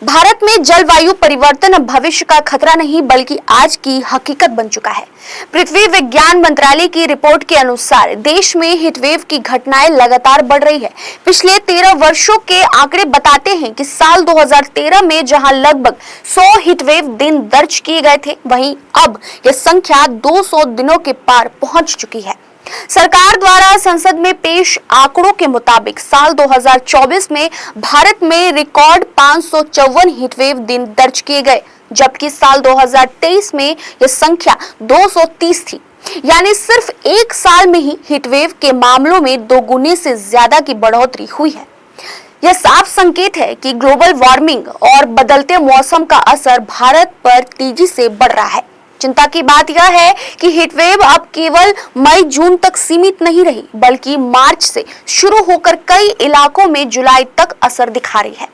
भारत में जलवायु परिवर्तन अब भविष्य का खतरा नहीं बल्कि आज की हकीकत बन चुका है। पृथ्वी विज्ञान मंत्रालय की रिपोर्ट के अनुसार देश में हीटवेव की घटनाएं लगातार बढ़ रही है। पिछले 13 वर्षों के आंकड़े बताते हैं कि साल 2013 में जहां लगभग 100 हीटवेव दिन दर्ज किए गए थे, वहीं अब यह संख्या 200 दिनों के पार पहुंच चुकी है। सरकार द्वारा संसद में पेश आंकड़ों के मुताबिक साल 2024 में भारत में रिकॉर्ड 554 हीटवेव दिन दर्ज किए गए, जबकि साल 2023 में यह संख्या 230 थी। यानी सिर्फ एक साल में ही हीटवेव के मामलों में दोगुने से ज्यादा की बढ़ोतरी हुई है। यह साफ संकेत है कि ग्लोबल वार्मिंग और बदलते मौसम का असर भारत पर तेजी से बढ़ रहा है। चिंता की बात यह है कि हीटवेव अब केवल मई जून तक सीमित नहीं रही, बल्कि मार्च से शुरू होकर कई इलाकों में जुलाई तक असर दिखा रही है।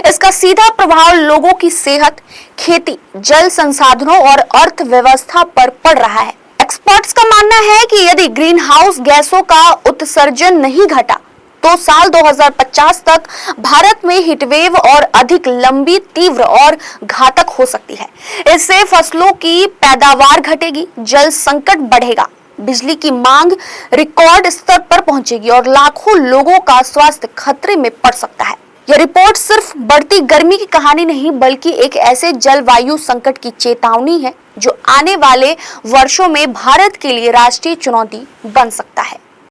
इसका सीधा प्रभाव लोगों की सेहत, खेती, जल संसाधनों और अर्थव्यवस्था पर पड़ रहा है। एक्सपर्ट्स का मानना है कि यदि ग्रीन हाउस गैसों का उत्सर्जन नहीं घटा तो साल 2050 तक भारत में हीटवेव और अधिक लंबी, तीव्र और घातक हो सकती है। इससे फसलों की पैदावार घटेगी, जल संकट बढ़ेगा, बिजली की मांग रिकॉर्ड स्तर पर पहुंचेगी और लाखों लोगों का स्वास्थ्य खतरे में पड़ सकता है। यह रिपोर्ट सिर्फ बढ़ती गर्मी की कहानी नहीं बल्कि एक ऐसे जलवायु संकट की चेतावनी है जो आने वाले वर्षों में भारत के लिए राष्ट्रीय चुनौती बन सकता है।